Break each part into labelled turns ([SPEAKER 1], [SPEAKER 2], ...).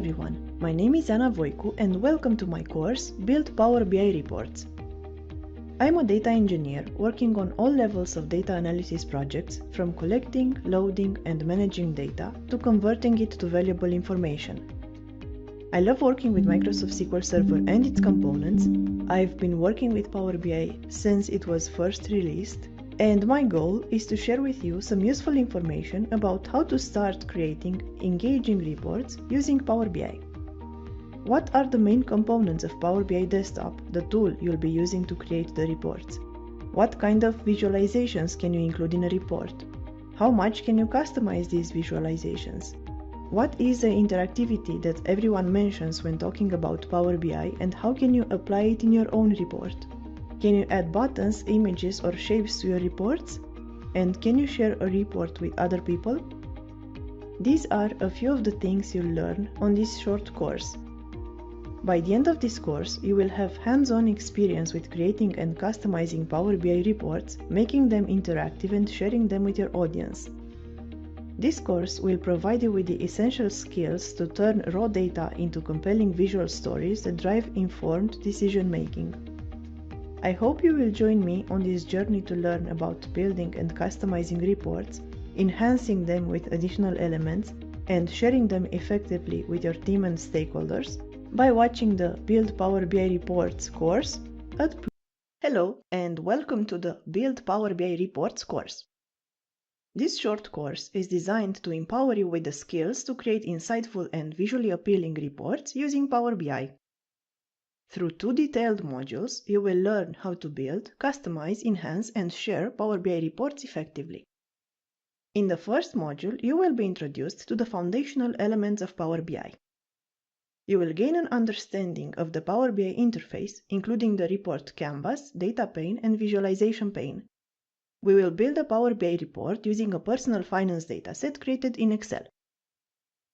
[SPEAKER 1] everyone, my name is Ana Voicu and welcome to my course Build Power BI Reports. I'm a data engineer working on all levels of data analysis projects, from collecting, loading and managing data to converting it to valuable information. I love working with Microsoft SQL Server and its components. I've been working with Power BI since it was first released, and my goal is to share with you some useful information about how to start creating engaging reports using Power BI. What are the main components of Power BI Desktop, the tool you'll be using to create the reports? What kind of visualizations can you include in a report? How much can you customize these visualizations? What is the interactivity that everyone mentions when talking about Power BI, and how can you apply it in your own report? Can you add buttons, images or shapes to your reports? And can you share a report with other people? These are a few of the things you'll learn on this short course. By the end of this course, you will have hands-on experience with creating and customizing Power BI reports, making them interactive and sharing them with your audience. This course will provide you with the essential skills to turn raw data into compelling visual stories that drive informed decision-making. I hope you will join me on this journey to learn about building and customizing reports, enhancing them with additional elements, and sharing them effectively with your team and stakeholders by watching the Build Power BI Reports course at Hello and welcome to the Build Power BI Reports course. This short course is designed to empower you with the skills to create insightful and visually appealing reports using Power BI. Through 2 detailed modules, you will learn how to build, customize, enhance, and share Power BI reports effectively. In the first module, you will be introduced to the foundational elements of Power BI. You will gain an understanding of the Power BI interface, including the report canvas, data pane, and visualization pane. We will build a Power BI report using a personal finance dataset created in Excel.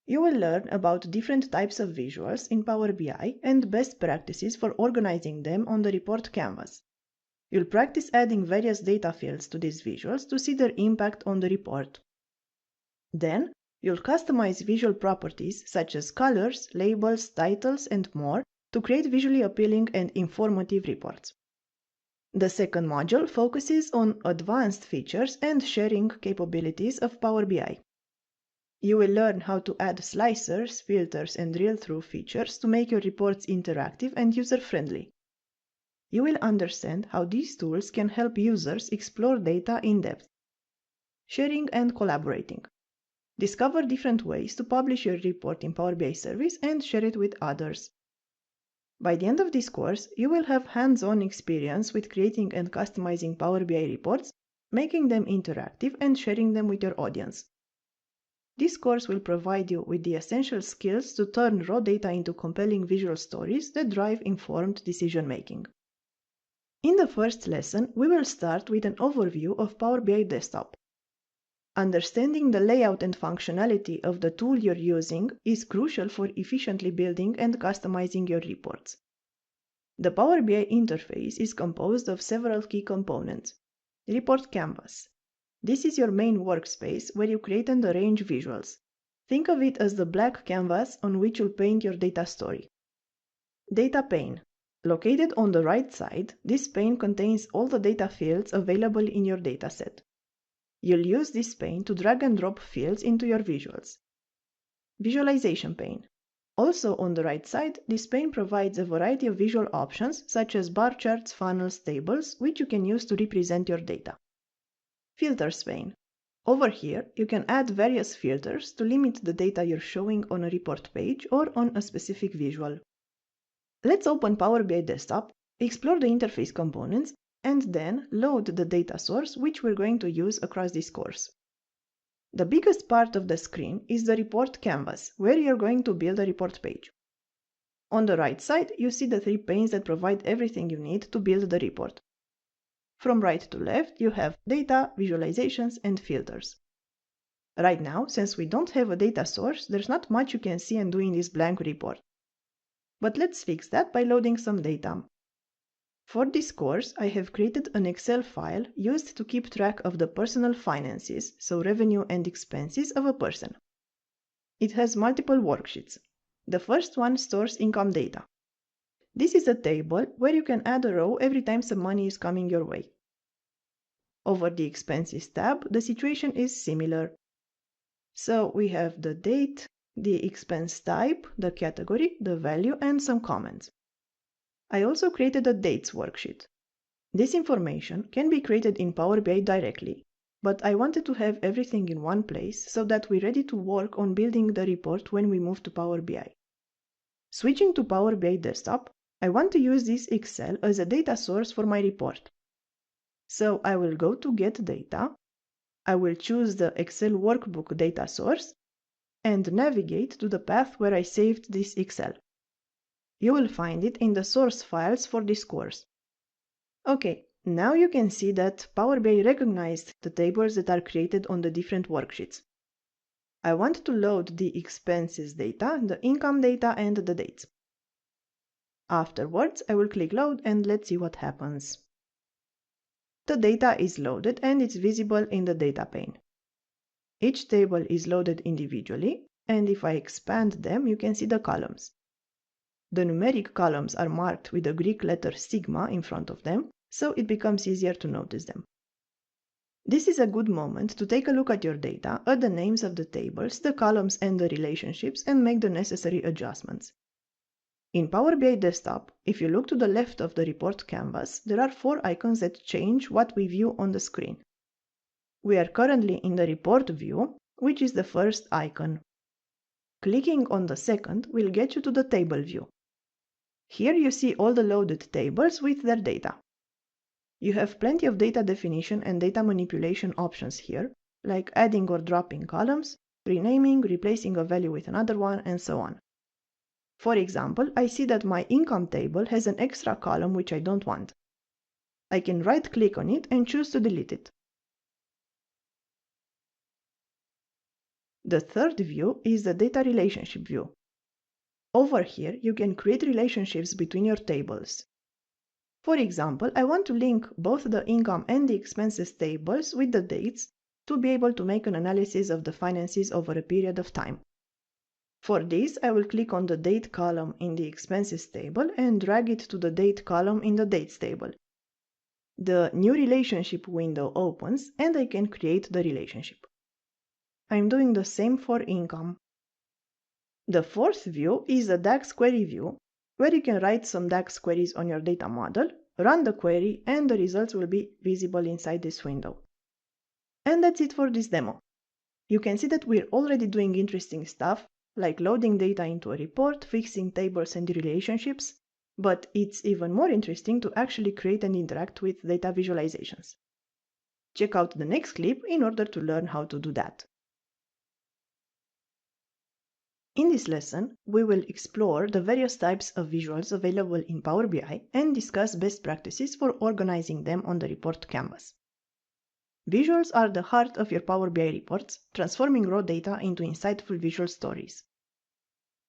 [SPEAKER 1] You will learn about different types of visuals in Power BI and best practices for organizing them on the report canvas. You'll practice adding various data fields to these visuals to see their impact on the report. Then, you'll customize visual properties such as colors, labels, titles, and more to create visually appealing and informative reports. The second module focuses on advanced features and sharing capabilities of Power BI. You will learn how to add slicers, filters, and drill-through features to make your reports interactive and user-friendly. You will understand how these tools can help users explore data in depth. Sharing and collaborating. Discover different ways to publish your report in Power BI service and share it with others. By the end of this course, you will have hands-on experience with creating and customizing Power BI reports, making them interactive and sharing them with your audience. This course will provide you with the essential skills to turn raw data into compelling visual stories that drive informed decision-making. In the first lesson, we will start with an overview of Power BI Desktop. Understanding the layout and functionality of the tool you're using is crucial for efficiently building and customizing your reports. The Power BI interface is composed of several key components. Report Canvas. This is your main workspace where you create and arrange visuals. Think of it as the blank canvas on which you'll paint your data story. Data pane. Located on the right side, this pane contains all the data fields available in your dataset. You'll use this pane to drag and drop fields into your visuals. Visualization pane. Also on the right side, this pane provides a variety of visual options such as bar charts, funnels, tables, which you can use to represent your data. Filters pane. Over here, you can add various filters to limit the data you're showing on a report page or on a specific visual. Let's open Power BI Desktop, explore the interface components, and then load the data source which we're going to use across this course. The biggest part of the screen is the report canvas, where you're going to build a report page. On the right side, you see the 3 panes that provide everything you need to build the report. From right to left, you have data, visualizations, and filters. Right now, since we don't have a data source, there's not much you can see and do in this blank report. But let's fix that by loading some data. For this course, I have created an Excel file used to keep track of the personal finances, so revenue and expenses of a person. It has multiple worksheets. The first one stores income data. This is a table where you can add a row every time some money is coming your way. Over the Expenses tab, the situation is similar. So we have the date, the expense type, the category, the value, and some comments. I also created a dates worksheet. This information can be created in Power BI directly, but I wanted to have everything in one place so that we're ready to work on building the report when we move to Power BI. Switching to Power BI Desktop, I want to use this Excel as a data source for my report. So I will go to Get Data, I will choose the Excel Workbook data source, and navigate to the path where I saved this Excel. You will find it in the source files for this course. Okay, now you can see that Power BI recognized the tables that are created on the different worksheets. I want to load the expenses data, the income data, and the dates. Afterwards, I will click Load and let's see what happens. The data is loaded and it's visible in the data pane. Each table is loaded individually, and if I expand them, you can see the columns. The numeric columns are marked with the Greek letter sigma in front of them, so it becomes easier to notice them. This is a good moment to take a look at your data, add the names of the tables, the columns, and the relationships, and make the necessary adjustments. In Power BI Desktop, if you look to the left of the report canvas, there are 4 icons that change what we view on the screen. We are currently in the report view, which is the first icon. Clicking on the second will get you to the table view. Here you see all the loaded tables with their data. You have plenty of data definition and data manipulation options here, like adding or dropping columns, renaming, replacing a value with another one, and so on. For example, I see that my income table has an extra column which I don't want. I can right-click on it and choose to delete it. The third view is the data relationship view. Over here, you can create relationships between your tables. For example, I want to link both the income and the expenses tables with the dates to be able to make an analysis of the finances over a period of time. For this, I will click on the date column in the expenses table and drag it to the date column in the dates table. The new relationship window opens and I can create the relationship. I'm doing the same for income. The fourth view is the DAX query view, where you can write some DAX queries on your data model, run the query, and the results will be visible inside this window. And that's it for this demo. You can see that we're already doing interesting stuff, like loading data into a report, fixing tables and relationships, but it's even more interesting to actually create and interact with data visualizations. Check out the next clip in order to learn how to do that. In this lesson, we will explore the various types of visuals available in Power BI and discuss best practices for organizing them on the report canvas. Visuals are the heart of your Power BI reports, transforming raw data into insightful visual stories.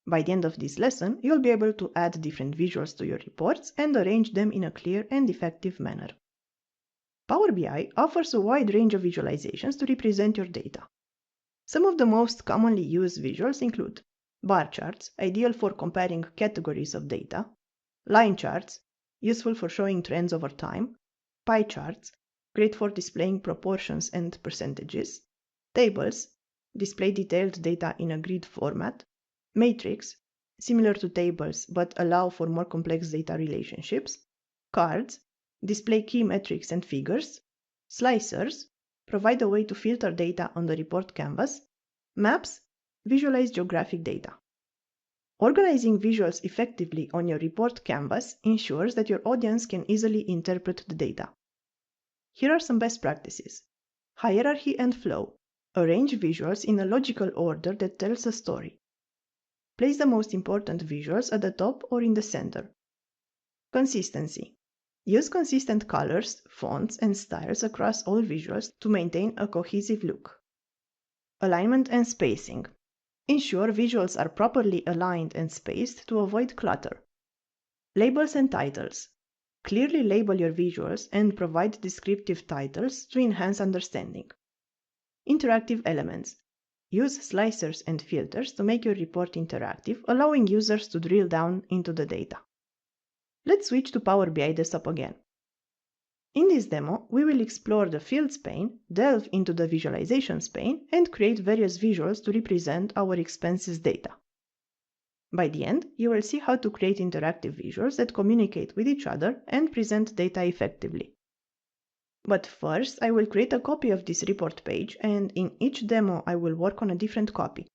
[SPEAKER 1] By the end of this lesson, you'll be able to add different visuals to your reports and arrange them in a clear and effective manner. Power BI offers a wide range of visualizations to represent your data. Some of the most commonly used visuals include bar charts, ideal for comparing categories of data, line charts, useful for showing trends over time, pie charts, great for displaying proportions and percentages, tables, display detailed data in a grid format, matrix, similar to tables but allow for more complex data relationships, cards, display key metrics and figures, slicers, provide a way to filter data on the report canvas, maps, visualize geographic data. Organizing visuals effectively on your report canvas ensures that your audience can easily interpret the data. Here are some best practices. Hierarchy and flow. Arrange visuals in a logical order that tells a story. Place the most important visuals at the top or in the center. Consistency. Use consistent colors, fonts, and styles across all visuals to maintain a cohesive look. Alignment and spacing. Ensure visuals are properly aligned and spaced to avoid clutter. Labels and titles. Clearly label your visuals and provide descriptive titles to enhance understanding. Interactive elements. use slicers and filters to make your report interactive, allowing users to drill down into the data. Let's switch to Power BI Desktop again. In this demo, we will explore the Fields pane, delve into the Visualizations pane, and create various visuals to represent our expenses data. By the end, you will see how to create interactive visuals that communicate with each other and present data effectively. But first, I will create a copy of this report page, and in each demo I will work on a different copy.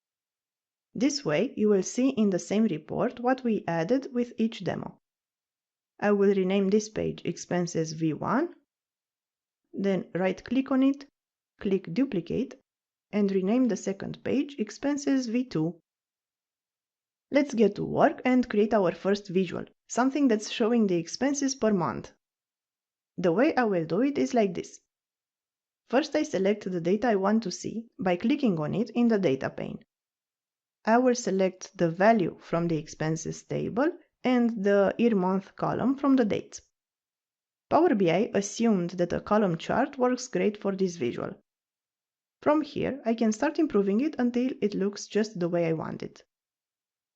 [SPEAKER 1] This way, you will see in the same report what we added with each demo. I will rename this page Expenses V1, then right-click on it, click Duplicate, and rename the second page Expenses V2. Let's get to work and create our first visual, something that's showing the expenses per month. The way I will do it is like this. First, I select the data I want to see by clicking on it in the Data pane. I will select the value from the expenses table and the year-month column from the dates. Power BI assumed that a column chart works great for this visual. From here, I can start improving it until it looks just the way I want it.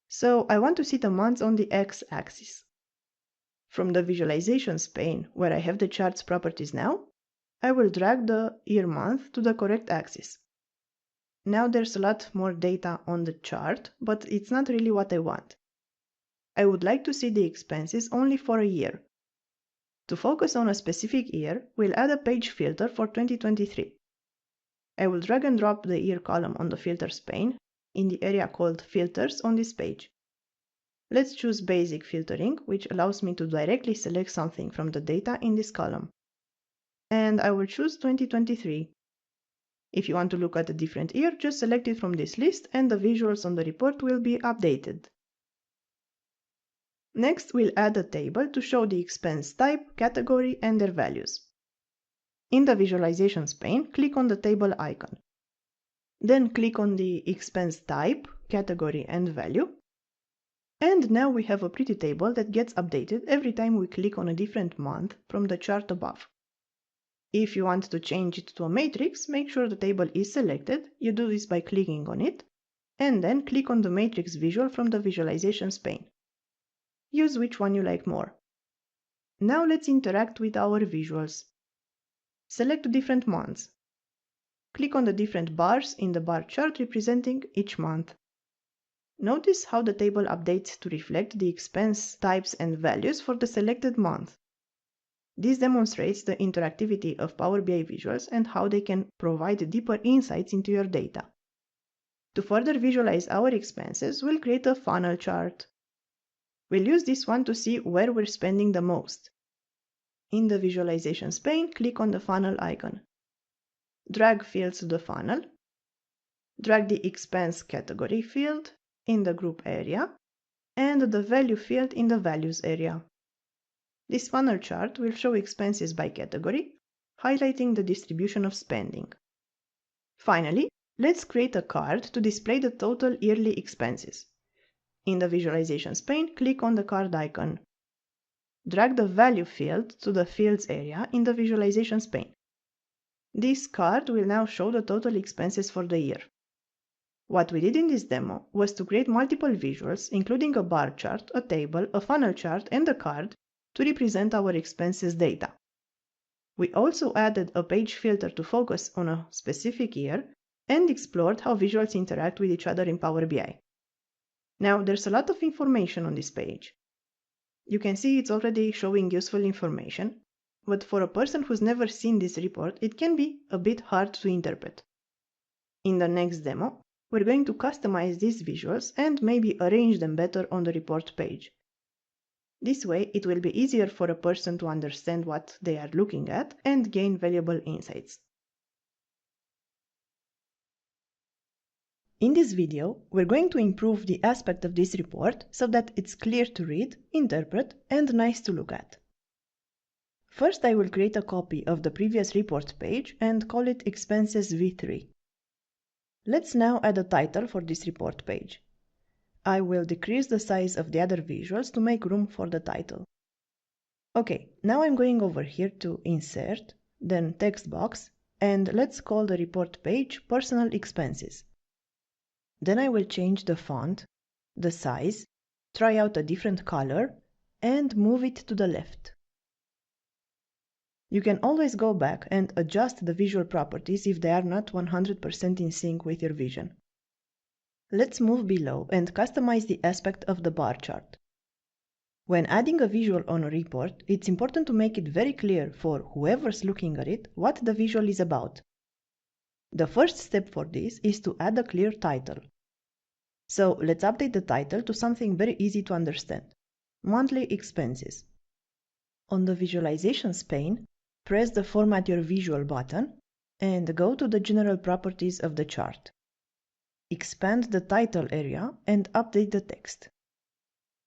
[SPEAKER 1] So I want to see the months on the x-axis. From the Visualizations pane, where I have the chart's properties now, I will drag the year-month to the correct axis. Now there's a lot more data on the chart, but it's not really what I want. I would like to see the expenses only for a year. To focus on a specific year, we'll add a page filter for 2023. I will drag and drop the year column on the Filters pane in the area called Filters on this page. Let's choose Basic Filtering, which allows me to directly select something from the data in this column. And I will choose 2023. If you want to look at a different year, just select it from this list and the visuals on the report will be updated. Next, we'll add a table to show the expense type, category, and their values. In the Visualizations pane, click on the table icon. Then click on the expense type, category, and value. And now we have a pretty table that gets updated every time we click on a different month from the chart above. If you want to change it to a matrix, make sure the table is selected. You do this by clicking on it, and then click on the matrix visual from the Visualizations pane. Use which one you like more. Now let's interact with our visuals. Select the different months. Click on the different bars in the bar chart representing each month. Notice how the table updates to reflect the expense types and values for the selected month. This demonstrates the interactivity of Power BI visuals and how they can provide deeper insights into your data. To further visualize our expenses, we'll create a funnel chart. We'll use this one to see where we're spending the most. In the Visualizations pane, click on the funnel icon. Drag fields to the funnel. Drag the expense category field in the group area and the value field in the values area. This funnel chart will show expenses by category, highlighting the distribution of spending. Finally, let's create a card to display the total yearly expenses. In the Visualizations pane, click on the card icon. Drag the value field to the fields area in the Visualizations pane. This card will now show the total expenses for the year. What we did in this demo was to create multiple visuals, including a bar chart, a table, a funnel chart, and a card to represent our expenses data. We also added a page filter to focus on a specific year and explored how visuals interact with each other in Power BI. Now, there's a lot of information on this page. You can see it's already showing useful information, but for a person who's never seen this report, it can be a bit hard to interpret. In the next demo, we're going to customize these visuals and maybe arrange them better on the report page. This way, it will be easier for a person to understand what they are looking at and gain valuable insights. In this video, we're going to improve the aspect of this report so that it's clear to read, interpret, and nice to look at. First, I will create a copy of the previous report page and call it Expenses V3. Let's now add a title for this report page. I will decrease the size of the other visuals to make room for the title. Okay, now I'm going over here to Insert, then Text Box, and let's call the report page Personal Expenses. Then I will change the font, the size, try out a different color, and move it to the left. You can always go back and adjust the visual properties if they are not 100% in sync with your vision. Let's move below and customize the aspect of the bar chart. When adding a visual on a report, it's important to make it very clear for whoever's looking at it what the visual is about. The first step for this is to add a clear title. So let's update the title to something very easy to understand: monthly expenses. On the Visualizations pane, press the Format Your Visual button and go to the General Properties of the chart. Expand the title area and update the text.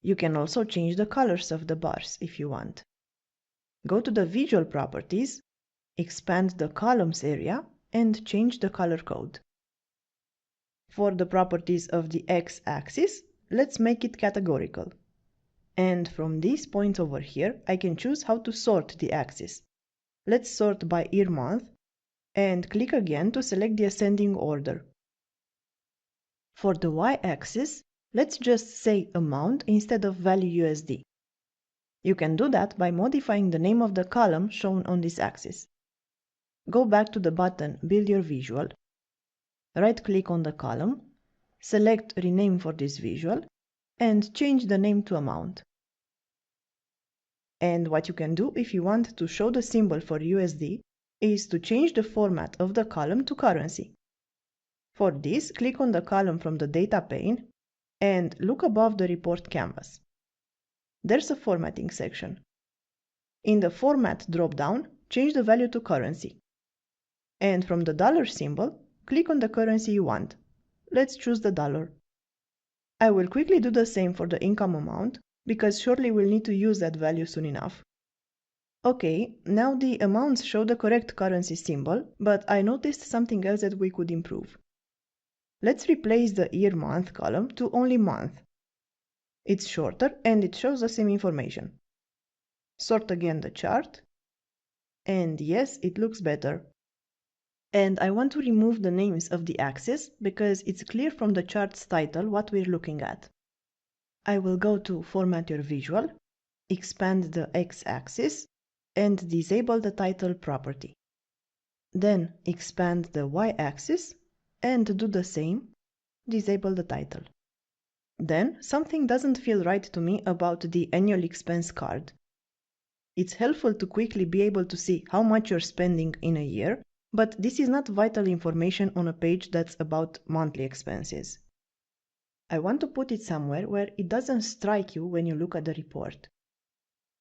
[SPEAKER 1] You can also change the colors of the bars if you want. Go to the Visual Properties, expand the Columns area and change the color code. For the properties of the x-axis, let's make it categorical. And from this point over here, I can choose how to sort the axis. Let's sort by year month and click again to select the ascending order. For the y-axis, let's just say amount instead of value USD. You can do that by modifying the name of the column shown on this axis. Go back to the button Build Your Visual, right-click on the column, select Rename for this visual, and change the name to amount. And what you can do if you want to show the symbol for USD is to change the format of the column to currency. For this, click on the column from the Data pane and look above the report canvas. There's a formatting section. In the Format drop-down, change the value to currency. And from the dollar symbol, click on the currency you want. Let's choose the dollar. I will quickly do the same for the income amount, because surely we'll need to use that value soon enough. Okay, now the amounts show the correct currency symbol, but I noticed something else that we could improve. Let's replace the year-month column to only month. It's shorter and it shows the same information. Sort again the chart, and yes, it looks better. And I want to remove the names of the axes because it's clear from the chart's title what we're looking at. I will go to Format Your Visual, expand the x-axis, and disable the title property. Then expand the y-axis and do the same, disable the title. Then something doesn't feel right to me about the annual expense card. It's helpful to quickly be able to see how much you're spending in a year, but this is not vital information on a page that's about monthly expenses. I want to put it somewhere where it doesn't strike you when you look at the report.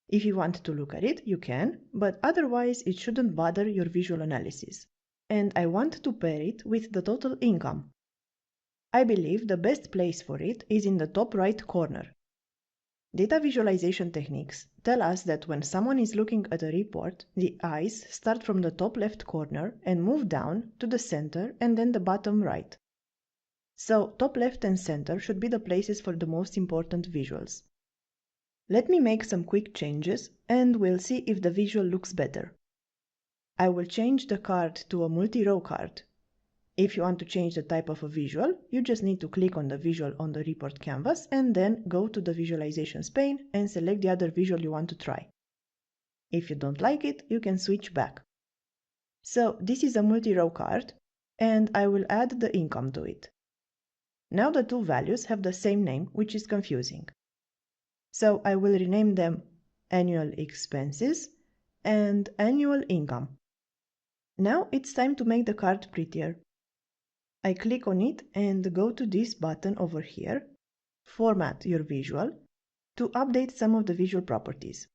[SPEAKER 1] If you want to look at it, you can, but otherwise it shouldn't bother your visual analysis. And I want to pair it with the total income. I believe the best place for it is in the top right corner. Data visualization techniques tell us that when someone is looking at a report, the eyes start from the top left corner and move down to the center and then the bottom right. So top left and center should be the places for the most important visuals. Let me make some quick changes and we'll see if the visual looks better. I will change the card to a multi-row card. If you want to change the type of a visual, you just need to click on the visual on the report canvas and then go to the Visualizations pane and select the other visual you want to try. If you don't like it, you can switch back. So this is a multi-row card, and I will add the income to it. Now the two values have the same name, which is confusing. So I will rename them Annual Expenses and Annual Income. Now it's time to make the card prettier. I click on it and go to this button over here, Format Your Visual, to update some of the visual properties.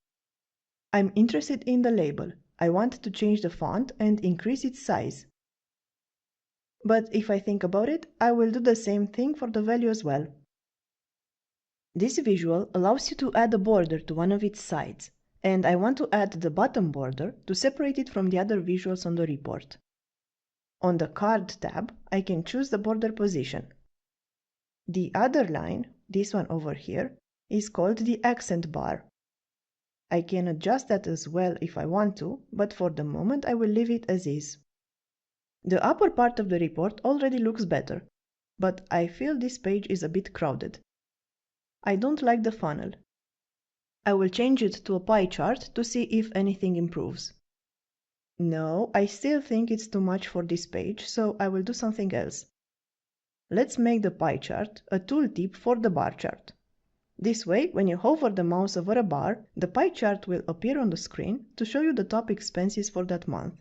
[SPEAKER 1] I'm interested in the label. I want to change the font and increase its size. But if I think about it, I will do the same thing for the value as well. This visual allows you to add a border to one of its sides, and I want to add the bottom border to separate it from the other visuals on the report. On the Card tab, I can choose the border position. The other line, this one over here, is called the accent bar. I can adjust that as well if I want to, but for the moment I will leave it as is. The upper part of the report already looks better. but I feel this page is a bit crowded. I don't like the funnel. I will change it to a pie chart to see if anything improves. No, I still think it's too much for this page, so I will do something else. Let's make the pie chart a tooltip for the bar chart. This way, when you hover the mouse over a bar, the pie chart will appear on the screen to show you the top expenses for that month.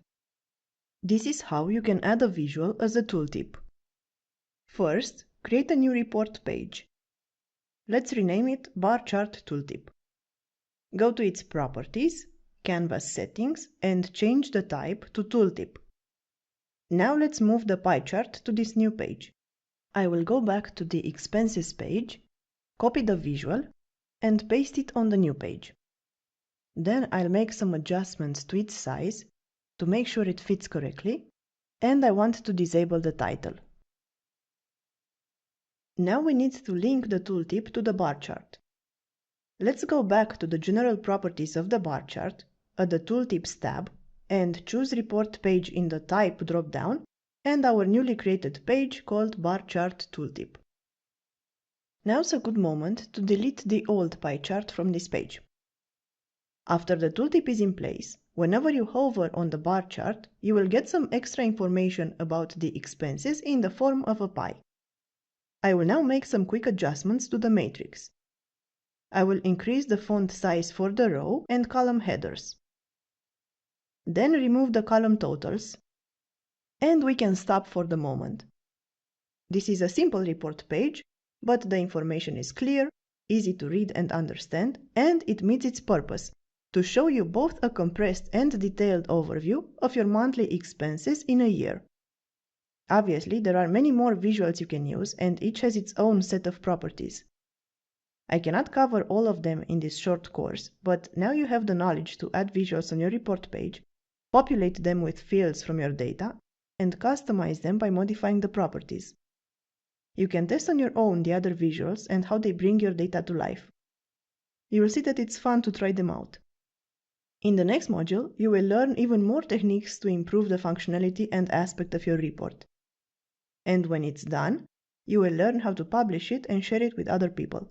[SPEAKER 1] This is how you can add a visual as a tooltip. First, create a new report page. Let's rename it Bar Chart Tooltip. Go to its Properties, Canvas Settings, and change the type to Tooltip. Now let's move the pie chart to this new page. I will go back to the Expenses page, copy the visual, and paste it on the new page. Then I'll make some adjustments to its size to make sure it fits correctly, and I want to disable the title. Now we need to link the tooltip to the bar chart. Let's go back to the general properties of the bar chart at the Tooltips tab and choose Report Page in the Type drop-down and our newly created page called Bar Chart Tooltip. Now's a good moment to delete the old pie chart from this page. After the tooltip is in place, whenever you hover on the bar chart, you will get some extra information about the expenses in the form of a pie. I will now make some quick adjustments to the matrix. I will increase the font size for the row and column headers. Then remove the column totals, and we can stop for the moment. This is a simple report page, but the information is clear, easy to read and understand, and it meets its purpose, to show you both a compressed and detailed overview of your monthly expenses in a year. Obviously, there are many more visuals you can use, and each has its own set of properties. I cannot cover all of them in this short course, but now you have the knowledge to add visuals on your report page, populate them with fields from your data, and customize them by modifying the properties. You can test on your own the other visuals and how they bring your data to life. You will see that it's fun to try them out. In the next module, you will learn even more techniques to improve the functionality and aspect of your report. And when it's done, you will learn how to publish it and share it with other people.